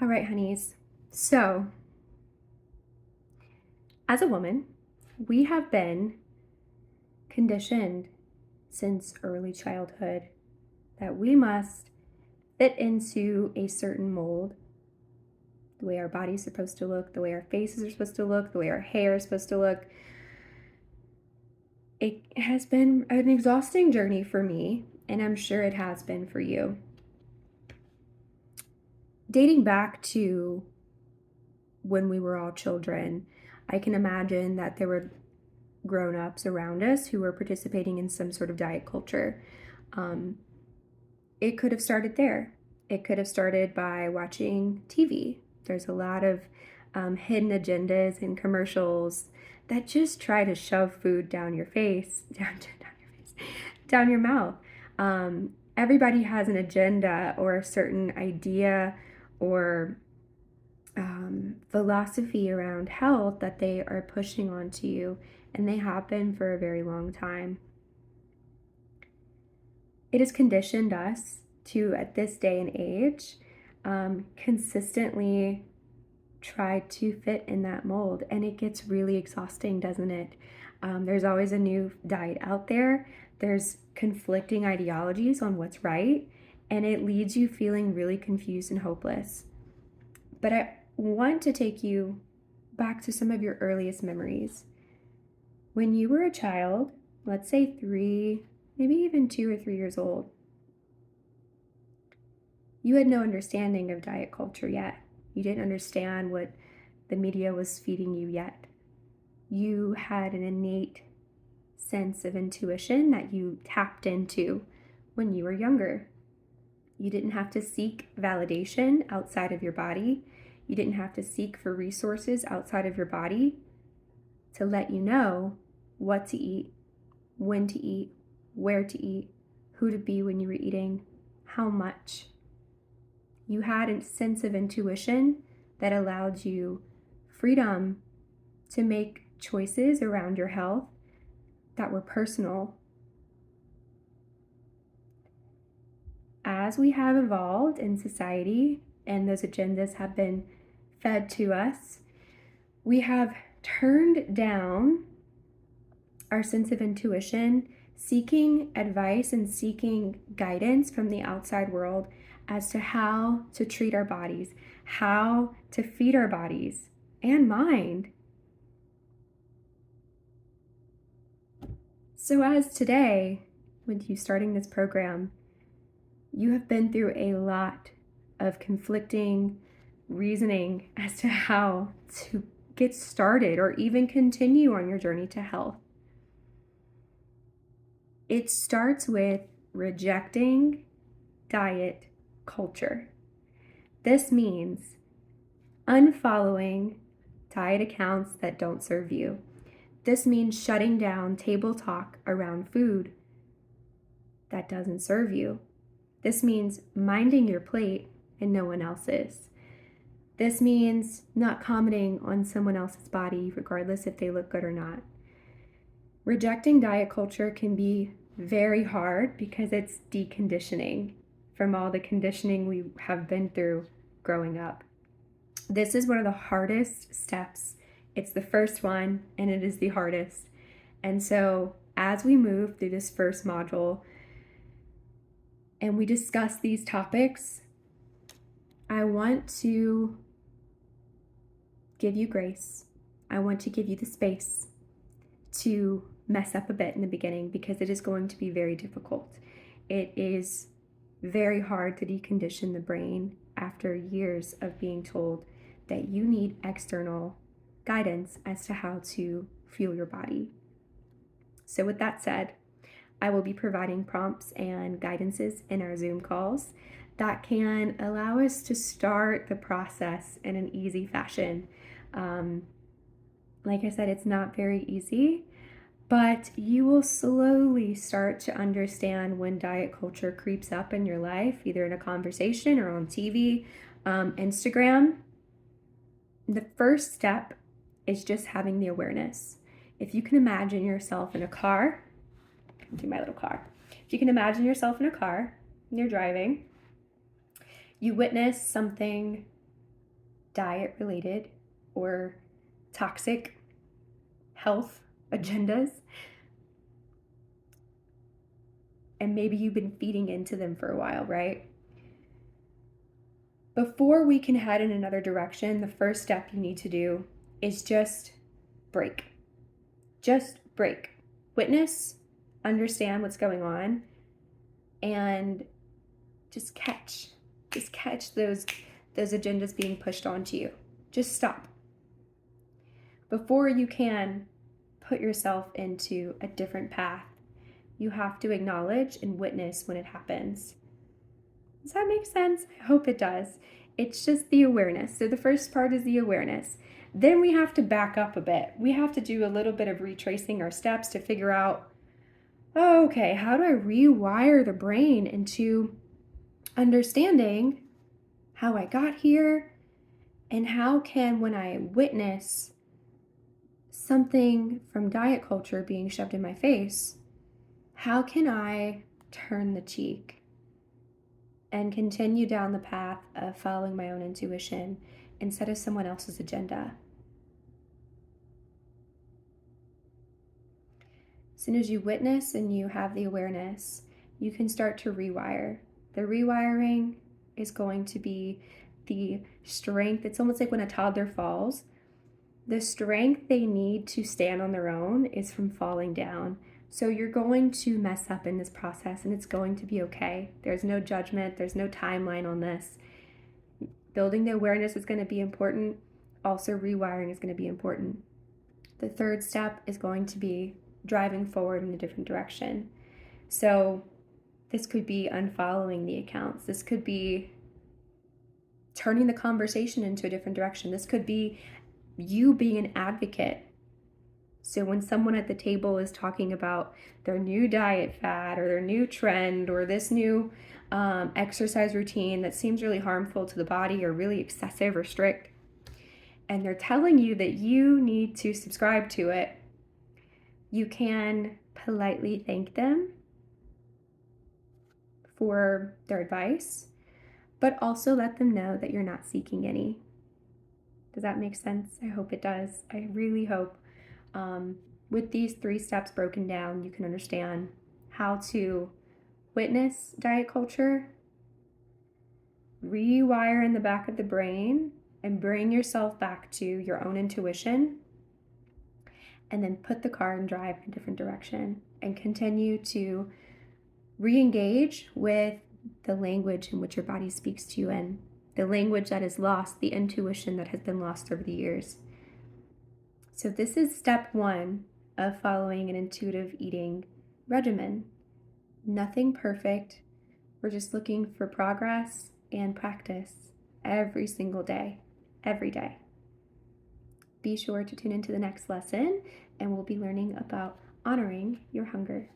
All right, honeys. So, as a woman, we have been conditioned since early childhood that we must fit into a certain mold, the way our body's supposed to look, the way our faces are supposed to look, the way our hair is supposed to look. It has been an exhausting journey for me, and I'm sure it has been for you. Dating back to when we were all children, I can imagine that there were grown-ups around us who were participating in some sort of diet culture. Um, it could have started there. It could have started by watching TV. There's a lot of hidden agendas and commercials that just try to shove food down your face, down your mouth. Everybody has an agenda or a certain idea or philosophy around health that they are pushing onto you, and they have been for a very long time. It has conditioned us to, at this day and age, consistently try to fit in that mold, and it gets really exhausting, doesn't it? There's always a new diet out there. There's conflicting ideologies on what's right, and it leaves you feeling really confused and hopeless. But I want to take you back to some of your earliest memories. When you were a child, let's say 3, maybe even 2 or 3 years old, you had no understanding of diet culture yet. You didn't understand what the media was feeding you yet. You had an innate sense of intuition that you tapped into when you were younger. You didn't have to seek validation outside of your body. You didn't have to seek for resources outside of your body to let you know what to eat, when to eat, where to eat, who to be when you were eating, how much. You had a sense of intuition that allowed you freedom to make choices around your health that were personal. As we have evolved in society and those agendas have been fed to us, we have turned down our sense of intuition, seeking advice and seeking guidance from the outside world as to how to treat our bodies, how to feed our bodies and mind. So as today, with you starting this program, you have been through a lot of conflicting reasoning as to how to get started or even continue on your journey to health. It starts with rejecting diet culture. This means unfollowing diet accounts that don't serve you. This means shutting down table talk around food that doesn't serve you. This means minding your plate and no one else's. This means not commenting on someone else's body, regardless if they look good or not. Rejecting diet culture can be very hard because it's deconditioning from all the conditioning we have been through growing up. This is one of the hardest steps. It's the first one, and it is the hardest. And so as we move through this first module and we discuss these topics, I want to give you grace. I want to give you the space to mess up a bit in the beginning because it is going to be very difficult. It is very hard to decondition the brain after years of being told that you need external guidance as to how to fuel your body. So with that said, I will be providing prompts and guidances in our Zoom calls that can allow us to start the process in an easy fashion. Like I said, it's not very easy, but you will slowly start to understand when diet culture creeps up in your life, either in a conversation or on TV, Instagram. The first step is just having the awareness. If you can imagine yourself in a car, do my little car. If you can imagine yourself in a car, and you're driving, you witness something diet related or toxic health agendas, and maybe you've been feeding into them for a while, right? Before we can head in another direction, the first step you need to do is just break. Just break. Witness, understand what's going on, and just catch. Just catch those agendas being pushed onto you. Just stop. Before you can put yourself into a different path, you have to acknowledge and witness when it happens. Does that make sense? I hope it does. It's just the awareness. So the first part is the awareness. Then we have to back up a bit. We have to do a little bit of retracing our steps to figure out, oh, okay, how do I rewire the brain into understanding how I got here, and how can, when I witness something from diet culture being shoved in my face, how can I turn the cheek and continue down the path of following my own intuition instead of someone else's agenda? As soon as you witness and you have the awareness, you can start to rewire. The rewiring is going to be the strength. It's almost like when a toddler falls. The strength they need to stand on their own is from falling down. So you're going to mess up in this process, and it's going to be okay. There's no judgment. There's no timeline on this. Building the awareness is going to be important. Also, rewiring is going to be important. The third step is going to be driving forward in a different direction. So this could be unfollowing the accounts. This could be turning the conversation into a different direction. This could be you being an advocate. So when someone at the table is talking about their new diet fad or their new trend or this new exercise routine that seems really harmful to the body or really excessive or strict, and they're telling you that you need to subscribe to it, you can politely thank them for their advice, but also let them know that you're not seeking any. Does that make sense? I hope it does. I really hope with these 3 steps broken down, you can understand how to witness diet culture, rewire in the back of the brain, and bring yourself back to your own intuition, and then put the car and drive in a different direction and continue to re-engage with the language in which your body speaks to you in, the language that is lost, the intuition that has been lost over the years. So this is step 1 of following an intuitive eating regimen. Nothing perfect. We're just looking for progress and practice every single day, every day. Be sure to tune into the next lesson, and we'll be learning about honoring your hunger.